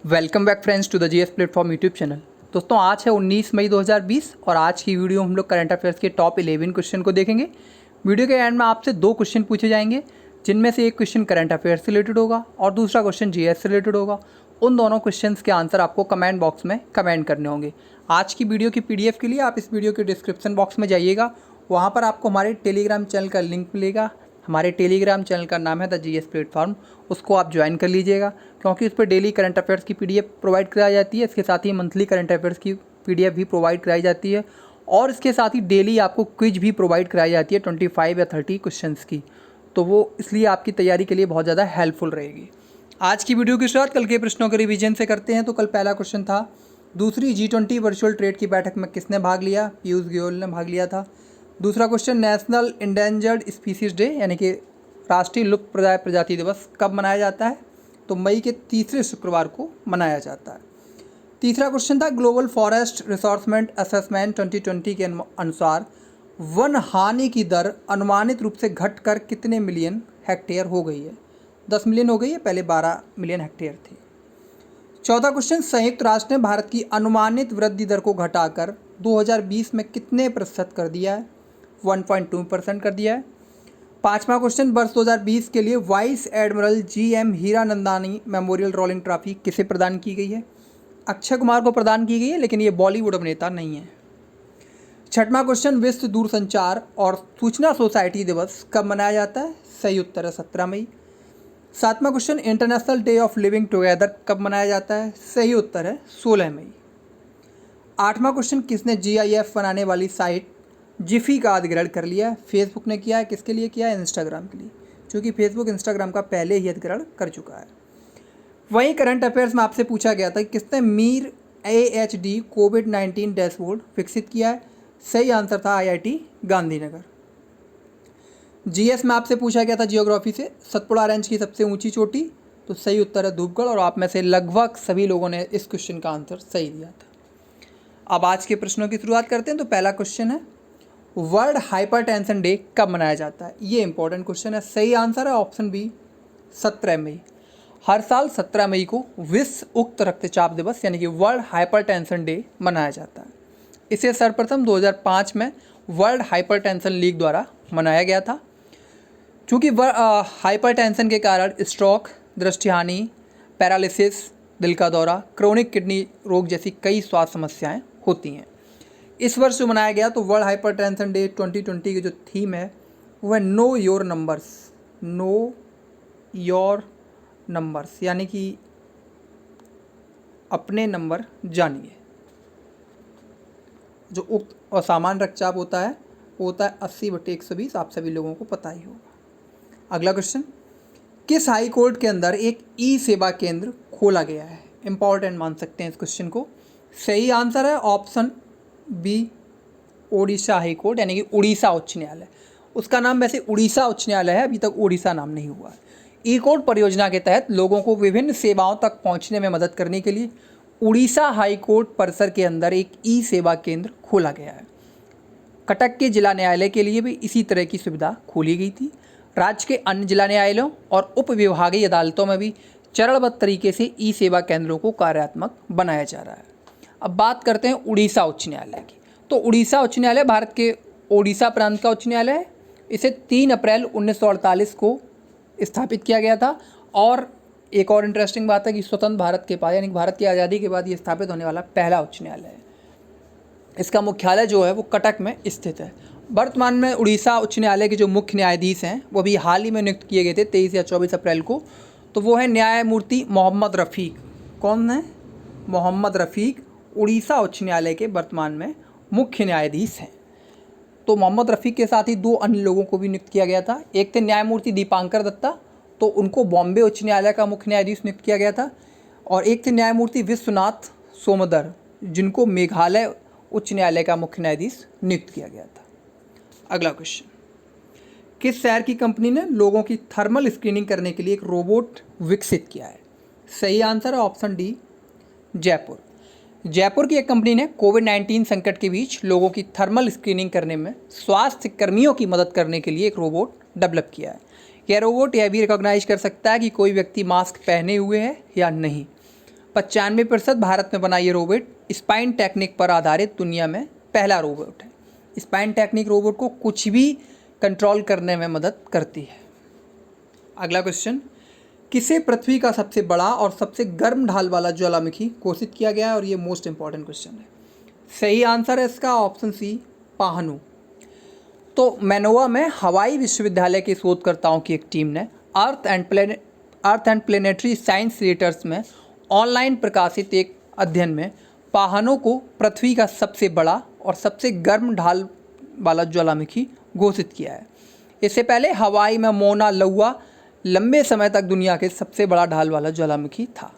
Welcome back friends to the GS platform YouTube channel. दोस्तों आज है 19 मई 2020 और आज की वीडियो हम लोग करंट अफेयर्स के टॉप 11 क्वेश्चन को देखेंगे। वीडियो के एंड में आपसे दो क्वेश्चन पूछे जाएंगे, जिनमें से एक क्वेश्चन करंट अफेयर्स से रिलेटेड होगा और दूसरा क्वेश्चन जीएस से रिलेटेड होगा। उन दोनों क्वेश्चंस के आंसर आपको कमेंट बॉक्स में कमेंट करने होंगे। आज की वीडियो की पीडीएफ के लिए आप इस वीडियो के डिस्क्रिप्शन बॉक्स में जाइएगा, वहाँ पर आपको हमारे टेलीग्राम चैनल का लिंक मिलेगा। हमारे टेलीग्राम चैनल का नाम है द जीएस प्लेटफॉर्म, उसको आप ज्वाइन कर लीजिएगा, क्योंकि उस पर डेली करंट अफेयर्स की पीडीएफ प्रोवाइड कराई जाती है। इसके साथ ही मंथली करंट अफेयर्स की पीडीएफ भी प्रोवाइड कराई जाती है और इसके साथ ही डेली आपको क्विज भी प्रोवाइड कराई जाती है 25 या 30 क्वेश्चंस की। तो वो इसलिए आपकी तैयारी के लिए बहुत ज़्यादा हेल्पफुल रहेगी। आज की वीडियो की शुरुआत कल के प्रश्नों के रिवीजन से करते हैं। तो कल पहला क्वेश्चन था, दूसरी G20 वर्चुअल ट्रेड की बैठक में किसने भाग लिया? पीयूष गोयल ने भाग लिया था। दूसरा question, national endangered species day यानी कि राष्ट्रीय लुप्त प्रजाति दिवस कब मनाया जाता है? तो मई के तीसरे शुक्रवार को मनाया जाता है। तीसरा क्वेश्चन था, ग्लोबल फॉरेस्ट रिसोर्समेंट असेसमेंट 2020 के अनुसार वन हानि की दर अनुमानित रूप से घटकर कितने मिलियन हेक्टेयर हो गई है? 10 मिलियन हो गई है, पहले 12 मिलियन हेक्टेयर थी। चौथा क्वेश्चन, संयुक्त राष्ट्र ने भारत की अनुमानित वृद्धि दर को घटाकर 2020 में कितने प्रतिशत कर दिया है? 1.2% कर दिया है। पांचवा क्वेश्चन, वर्ष 2020 के लिए vice admiral GM Hiranandani memorial rolling trophy किसे प्रदान की गई है? अक्षय कुमार को प्रदान की गई है, लेकिन ये बॉलीवुड अभिनेता नहीं है। छठवां क्वेश्चन, विश्व दूरसंचार और सूचना सोसाइटी दिवस कब मनाया जाता है? सही उत्तर है 17 मई। सातवां question, international day of living together कब मनाया जाता है? सही उत्तर है 16 मई। आठवां क्वेश्चन, किसने GIF बनाने वाली साइट जिफी का अधिग्रहण कर लिया है? फेसबुक ने किया है। किसके लिए किया है? इंस्टाग्राम के लिए, क्योंकि फेसबुक इंस्टाग्राम का पहले ही अधिग्रहण कर चुका है। वहीं करंट अफेयर्स में आपसे पूछा गया था कि किसने मीर AHD कोविड-19 डैशबोर्ड विकसित किया है? सही आंसर था IIT गांधीनगर। GS में आपसे पूछा गया था जियोग्राफी से, सतपुड़ा रेंज की सबसे ऊंची चोटी, तो सही उत्तर है धूपगढ़, और आप में से लगभग सभी लोगों ने इस क्वेश्चन का आंसर सही दिया था। अब आज के प्रश्नों की शुरुआत करते हैं। तो पहला क्वेश्चन है, वर्ल्ड हाइपरटेंशन डे कब मनाया जाता है? ये इंपॉर्टेंट क्वेश्चन है। सही आंसर है ऑप्शन बी 17 मई। हर साल 17 मई को विश्व उच्च रक्तचाप दिवस यानी कि वर्ल्ड हाइपरटेंशन डे मनाया जाता है। इसे सर्वप्रथम 2005 में वर्ल्ड हाइपरटेंशन लीग द्वारा मनाया गया था। चूँकि हाइपरटेंशन के कारण स्ट्रोक, दृष्टिहानि, पैरालिसिस, दिल का दौरा, क्रोनिक किडनी रोग जैसी कई स्वास्थ्य समस्याएं होती हैं। इस वर्ष जो मनाया गया, तो वर्ल्ड हाइपरटेंशन डे 2020 की जो थीम है वो है know your numbers. Know your numbers यानी कि अपने नंबर जानिए। जो उक्त असामान्य रक्तचाप होता है वो होता है 80/120, आप सभी लोगों को पता ही होगा। अगला क्वेश्चन, किस हाई कोर्ट के अंदर एक ई सेवा केंद्र खोला गया है? इंपॉर्टेंट मान सकते हैं इस क्वेश्चन को। सही आंसर है option B Odisha high court यानी कि उड़ीसा उच्च न्यायालय। उसका नाम वैसे उड़ीसा उच्च न्यायालय है, अभी तक ओडिशा नाम नहीं हुआ है। ई कोर्ट परियोजना के तहत लोगों को विभिन्न सेवाओं तक पहुंचने में मदद करने के लिए उड़ीसा हाई कोर्ट परिसर के अंदर एक ई सेवा केंद्र खोला गया है। कटक के जिला न्यायालय के लिए भी इसी तरह की सुविधा खोली गई थी। राज्य के अन्य जिला न्यायालयों और उप विभागीय अदालतों में भी चरणबद्ध तरीके से ई सेवा केंद्रों को कार्यात्मक बनाया जा रहा है। अब बात करते हैं उड़ीसा उच्च न्यायालय की। तो उड़ीसा उच्च न्यायालय भारत के ओडिशा प्रांत का उच्च न्यायालय है। इसे 3 अप्रैल 1948 को स्थापित किया गया था। और एक और इंटरेस्टिंग बात है कि स्वतंत्र भारत के बाद यानी भारत की आज़ादी के बाद ये स्थापित होने वाला पहला उच्च न्यायालय है। इसका मुख्यालय जो है वो कटक में स्थित है। वर्तमान में उड़ीसा उच्च न्यायालय के जो मुख्य न्यायाधीश हैं वो भी हाल ही में नियुक्त किए गए थे 23 या 24 अप्रैल को। तो वो है न्यायमूर्ति मोहम्मद रफ़ीक। कौन है? मोहम्मद रफ़ीक उड़ीसा उच्च न्यायालय के वर्तमान में मुख्य न्यायाधीश हैं। तो मोहम्मद रफ़ीक के साथ ही 2 अन्य लोगों को भी नियुक्त किया गया था। एक थे न्यायमूर्ति दीपांकर दत्ता, तो उनको बॉम्बे उच्च न्यायालय का मुख्य न्यायाधीश नियुक्त किया गया था। और एक थे न्यायमूर्ति विश्वनाथ सोमदर, जिनको मेघालय उच्च न्यायालय का मुख्य न्यायाधीश नियुक्त किया गया था। अगला क्वेश्चन, किस शहर की कंपनी ने लोगों की थर्मल स्क्रीनिंग करने के लिए एक रोबोट विकसित किया है? सही आंसर है ऑप्शन डी जयपुर। जयपुर की एक कंपनी ने कोविड-19 संकट के बीच लोगों की थर्मल स्क्रीनिंग करने में स्वास्थ्य कर्मियों की मदद करने के लिए एक रोबोट डेवलप किया है। यह रोबोट यह भी रिकॉग्नाइज कर सकता है कि कोई व्यक्ति मास्क पहने हुए है या नहीं। 95% भारत में बना ये रोबोट स्पाइन टेक्निक पर आधारित दुनिया में पहला रोबोट है। स्पाइन टेक्निक रोबोट को कुछ भी कंट्रोल करने में मदद करती है। अगला क्वेश्चन, किसे पृथ्वी का सबसे बड़ा और सबसे गर्म ढाल वाला ज्वालामुखी घोषित किया गया है? और ये मोस्ट इंपॉर्टेंट क्वेश्चन है। सही आंसर है इसका ऑप्शन सी, पाहनु। तो मैनोवा में हवाई विश्वविद्यालय के शोधकर्ताओं की एक टीम ने earth and planetary science letters में ऑनलाइन प्रकाशित एक अध्ययन में पाहनों को पृथ्वी का सबसे बड़ा और सबसे गर्म ढाल वाला ज्वालामुखी घोषित किया है। इससे पहले हवाई में मोना लोआ लंबे समय तक दुनिया के सबसे बड़ा ढाल वाला ज्वालामुखी था।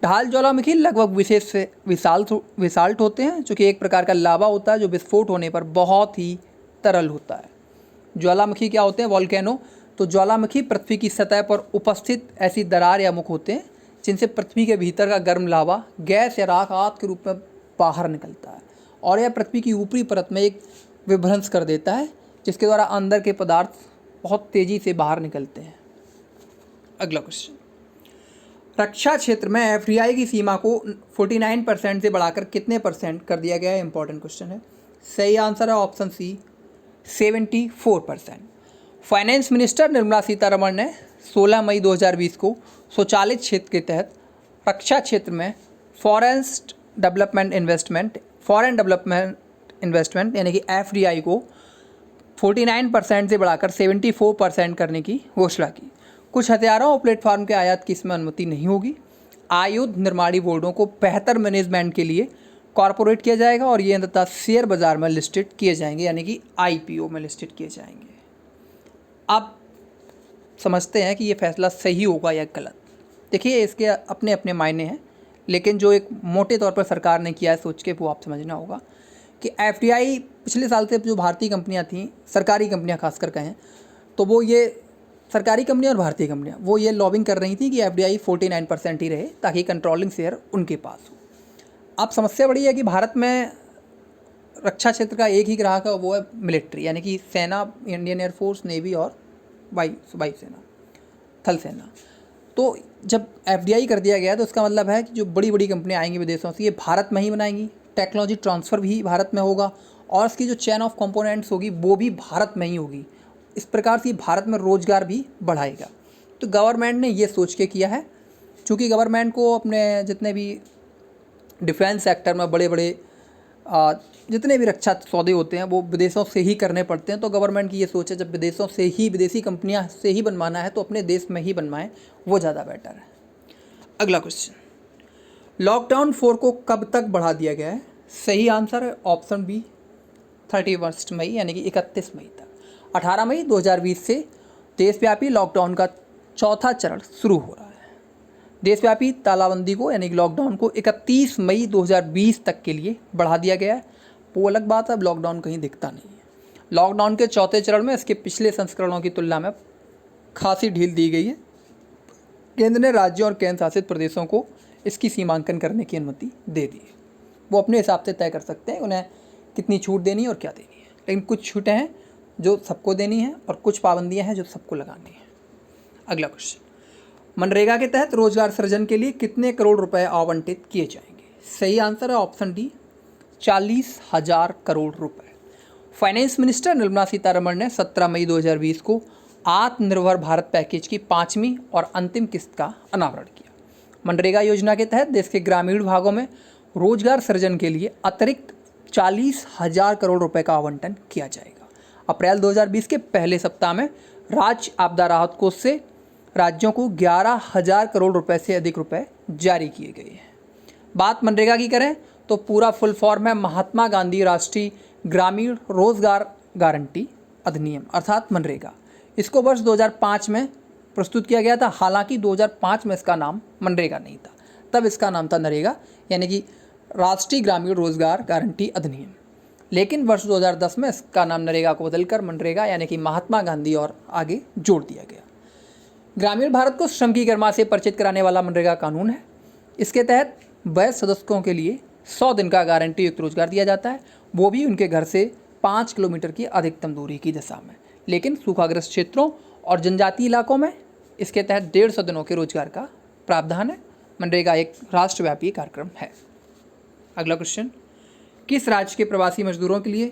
ढाल ज्वालामुखी लगभग विशेष से विसाल्ट होते हैं, जो कि एक प्रकार का लावा होता है जो विस्फोट होने पर बहुत ही तरल होता है। ज्वालामुखी क्या होते हैं? वॉल्केनो। तो ज्वालामुखी पृथ्वी की सतह पर उपस्थित ऐसी दरार या मुख होते हैं जिनसे पृथ्वी के भीतर का गर्म लावा गैस या राख आग के रूप में बाहर निकलता है और यह पृथ्वी की ऊपरी परत में एक विभ्रंश कर देता है, जिसके द्वारा अंदर के पदार्थ बहुत तेज़ी से बाहर निकलते हैं। अगला क्वेश्चन, रक्षा क्षेत्र में एफडीआई की सीमा को 49% से बढ़ाकर कितने % कर दिया गया है? इंपॉर्टेंट क्वेश्चन है। सही आंसर है option C, 74%। Finance minister Nirmala Sitharaman ने 16 मई 2020 को स्वचालित क्षेत्र के तहत रक्षा क्षेत्र में फॉरेन डेवलपमेंट इन्वेस्टमेंट यानी कि एफडीआई को 49% से बढ़ाकर 74% करने की घोषणा की। कुछ हथियारों और प्लेटफॉर्म के आयात की इसमें अनुमति नहीं होगी। आयुध निर्माणी बोर्डों को बेहतर मैनेजमेंट के लिए कॉरपोरेट किया जाएगा और ये अंततः शेयर बाजार में लिस्टेड किए जाएंगे, यानी कि आईपीओ में लिस्टेड किए जाएंगे। आप समझते हैं कि ये फैसला सही होगा या गलत। देखिए, इसके अपने अपने मायने हैं, लेकिन जो एक मोटे तौर पर सरकार ने किया है सोच के, वो आप समझना होगा कि एफडीआई पिछले साल से जो भारतीय कंपनियां थीं, सरकारी कंपनियां खासकर कहें, तो वो ये सरकारी कंपनियां और भारतीय कंपनियां वो ये लॉबिंग कर रही थी कि एफडीआई 49% ही रहे ताकि कंट्रोलिंग शेयर उनके पास हो। अब समस्या बड़ी है कि भारत में रक्षा क्षेत्र का एक ही ग्राहक है, वो है मिलिट्री, यानी कि सेना, इंडियन एयरफोर्स, नेवी और वायुसेना, थल सेना। तो जब एफडीआई कर दिया गया तो उसका मतलब है कि जो बड़ी बड़ी कंपनियां आएंगी विदेशों से, ये भारत में ही बनाएंगी, टेक्नोलॉजी ट्रांसफ़र भी भारत में होगा और इसकी जो चेन ऑफ कंपोनेंट्स होगी वो भी भारत में ही होगी। इस प्रकार से भारत में रोज़गार भी बढ़ाएगा। तो गवर्नमेंट ने ये सोच के किया है, चूँकि गवर्नमेंट को अपने जितने भी डिफेंस सेक्टर में बड़े बड़े जितने भी रक्षा सौदे होते हैं वो विदेशों से ही करने पड़ते हैं। तो गवर्नमेंट की ये सोच है, जब विदेशों से ही, विदेशी कंपनियां से ही बनवाना है तो अपने देश में ही बनवाएं, वो ज़्यादा बेटर है। अगला क्वेश्चन, लॉकडाउन 4 को कब तक बढ़ा दिया गया है? सही आंसर है ऑप्शन बी, 31 मई यानी कि 31 मई तक। 18 मई 2020 से देशव्यापी लॉकडाउन का चौथा चरण शुरू हो रहा है। देशव्यापी तालाबंदी को यानी कि लॉकडाउन को 31 मई 2020 तक के लिए बढ़ा दिया गया है। वो अलग बात है, अब लॉकडाउन कहीं दिखता नहीं है। लॉकडाउन के चौथे चरण में इसके पिछले संस्करणों की तुलना में खासी ढील दी गई है। केंद्र ने राज्यों और केंद्र शासित प्रदेशों को इसकी सीमांकन करने की अनुमति दे दी है। वो अपने हिसाब से तय कर सकते हैं उन्हें कितनी छूट देनी है और क्या देनी है, लेकिन कुछ छूटें हैं जो सबको देनी है और कुछ पाबंदियाँ हैं जो सबको लगानी है। अगला क्वेश्चन, मनरेगा के तहत रोजगार सृजन के लिए कितने करोड़ रुपए आवंटित किए जाएंगे? सही आंसर है ऑप्शन डी, 40,000 करोड़ रुपए। फाइनेंस मिनिस्टर निर्मला सीतारमण ने 17 मई 2020 को आत्मनिर्भर भारत पैकेज की 5वीं और अंतिम किस्त का अनावरण किया। मनरेगा योजना के तहत देश के ग्रामीण भागों में रोजगार सृजन के लिए अतिरिक्त 40,000 करोड़ रुपए का आवंटन किया जाएगा। अप्रैल 2020 के पहले सप्ताह में राज्य आपदा राहत कोष से राज्यों को 11,000 करोड़ रुपए से अधिक रुपए जारी किए गए हैं। बात मनरेगा की करें तो पूरा फुल फॉर्म है महात्मा गांधी राष्ट्रीय ग्रामीण रोजगार गारंटी अधिनियम अर्थात मनरेगा। इसको वर्ष 2005 में प्रस्तुत किया गया था। हालांकि 2005 में इसका नाम मनरेगा नहीं था, तब इसका नाम था नरेगा यानी कि राष्ट्रीय ग्रामीण रोजगार गारंटी अधिनियम। लेकिन वर्ष 2010 में इसका नाम नरेगा को बदलकर मनरेगा यानी कि महात्मा गांधी और आगे जोड़ दिया गया। ग्रामीण भारत को श्रम की गरिमा से परिचित कराने वाला मनरेगा कानून है। इसके तहत वयस्क सदस्यों के लिए 100 दिन का गारंटी युक्त रोजगार दिया जाता है, वो भी उनके घर से 5 किलोमीटर की अधिकतम दूरी की दिशा में। लेकिन सूखाग्रस्त क्षेत्रों और जनजातीय इलाकों में इसके तहत 150 दिनों के रोजगार का प्रावधान है। मनरेगा एक राष्ट्रव्यापी कार्यक्रम है। अगला क्वेश्चन, किस राज्य के प्रवासी मजदूरों के लिए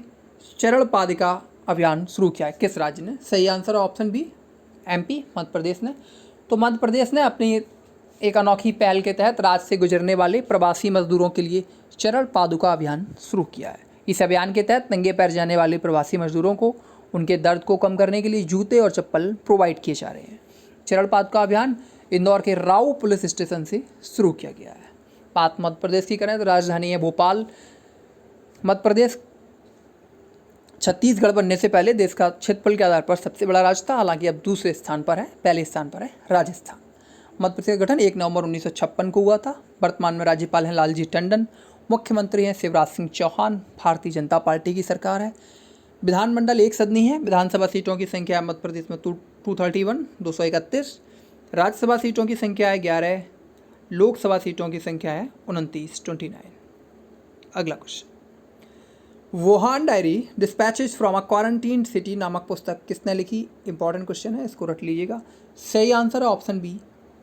चरण पादिका अभियान शुरू किया है? किस राज्य ने? सही आंसर है option B, MP, Madhya Pradesh ने। तो मध्य प्रदेश ने अपनी एक अनोखी पहल के तहत राज्य से गुजरने वाले प्रवासी मजदूरों के लिए चरण पादुका अभियान शुरू किया है। इस अभियान के तहत नंगे पैर जाने वाले प्रवासी मजदूरों को उनके दर्द को कम करने के लिए जूते और चप्पल प्रोवाइड किए जा रहे हैं। चरण पादुका अभियान इंदौर के राऊ पुलिस स्टेशन से शुरू किया गया है। बात मध्य प्रदेश की करें तो राजधानी है भोपाल। मध्य प्रदेश छत्तीसगढ़ बनने से पहले देश का क्षेत्रफल के आधार पर सबसे बड़ा राज्य था, हालांकि अब दूसरे स्थान पर है, पहले स्थान पर है राजस्थान। मध्य प्रदेश का गठन 1 नवंबर 1956 को हुआ था। वर्तमान में राज्यपाल हैं लालजी टंडन, मुख्यमंत्री हैं शिवराज सिंह चौहान, भारतीय जनता पार्टी की सरकार है। विधानमंडल एक सदनी है। विधानसभा सीटों की संख्या है मध्य प्रदेश में 231, 231। राज्यसभा सीटों की संख्या है 11, लोकसभा सीटों की संख्या है 29, 29। अगला question, Wuhan Diary Dispatches from a Quarantine City नामक पुस्तक किसने लिखी? इंपॉर्टेंट क्वेश्चन है, इसको रट लीजिएगा। सही आंसर है ऑप्शन बी,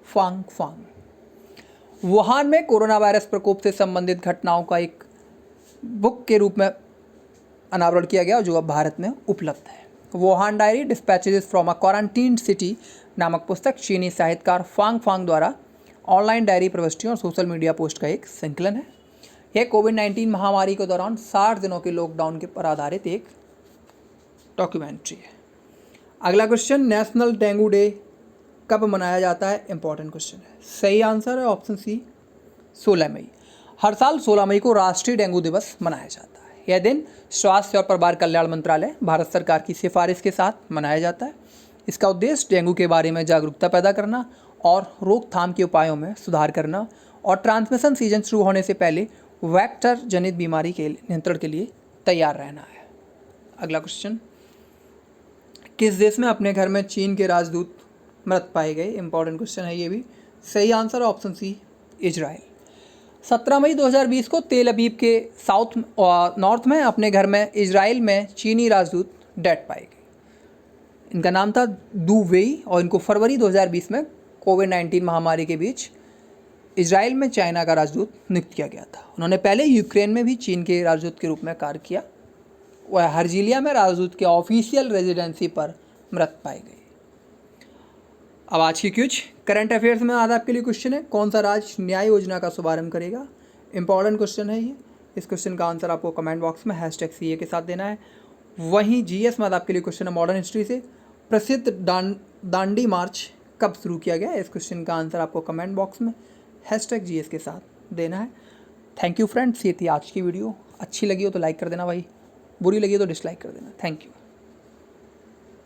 फांग फांग। वुहान में कोरोना वायरस प्रकोप से संबंधित घटनाओं का एक बुक के रूप में अनावरण किया गया जो अब भारत में उपलब्ध है। Wuhan Diary Dispatches from a Quarantine City नामक पुस्तक चीनी साहित्यकार फांग फांग द्वारा ऑनलाइन डायरी प्रविष्टियों और सोशल मीडिया पोस्ट का एक संकलन है। यह कोविड-19 महामारी के दौरान 60 दिनों के लॉकडाउन के पर आधारित एक डॉक्यूमेंट्री है। अगला क्वेश्चन, नेशनल डेंगू डे कब मनाया जाता है? इंपॉर्टेंट क्वेश्चन है। सही आंसर है ऑप्शन सी, 16 मई। हर साल 16 मई को राष्ट्रीय डेंगू दिवस मनाया जाता है। यह दिन स्वास्थ्य और परिवार कल्याण मंत्रालय, भारत सरकार की सिफारिश के साथ मनाया जाता है। इसका उद्देश्य डेंगू के बारे में जागरूकता पैदा करना और रोकथाम के उपायों में सुधार करना और ट्रांसमिशन सीजन शुरू होने से पहले वेक्टर जनित बीमारी के नियंत्रण के लिए तैयार रहना है। अगला क्वेश्चन, किस देश में अपने घर में चीन के राजदूत मृत पाए गए? इंपॉर्टेंट क्वेश्चन है ये भी। सही आंसर है ऑप्शन सी, इजराइल। 17 मई 2020 को तेल अवीव के नॉर्थ में अपने घर में इजराइल में चीनी राजदूत डेड पाए गए। इनका नाम था दू वेई और इनको फरवरी 2020 में कोविड-19 महामारी के बीच इजराइल में चाइना का राजदूत नियुक्त किया गया था। उन्होंने पहले यूक्रेन में भी चीन के राजदूत के रूप में कार्य किया। वह हर्जिलिया में राजदूत के ऑफिशियल रेजिडेंसी पर मृत पाए गए। अब आज की कुछ करंट अफेयर्स में आज आपके लिए क्वेश्चन है, कौन सा राज्य न्याय योजना का शुभारंभ करेगा? इंपॉर्टेंट क्वेश्चन है ये। इस क्वेश्चन का आंसर आपको कमेंट बॉक्स में #CA के साथ देना है। वहीं GS में आपके लिए क्वेश्चन है मॉडर्न हिस्ट्री से, प्रसिद्ध दांडी मार्च कब शुरू किया गया? इस क्वेश्चन का आंसर आपको कमेंट बॉक्स में #GS के साथ देना है। थैंक यू फ्रेंड्स, ये थी आज की वीडियो। अच्छी लगी हो तो लाइक कर देना भाई, बुरी लगी हो तो डिसलाइक कर देना। Thank you.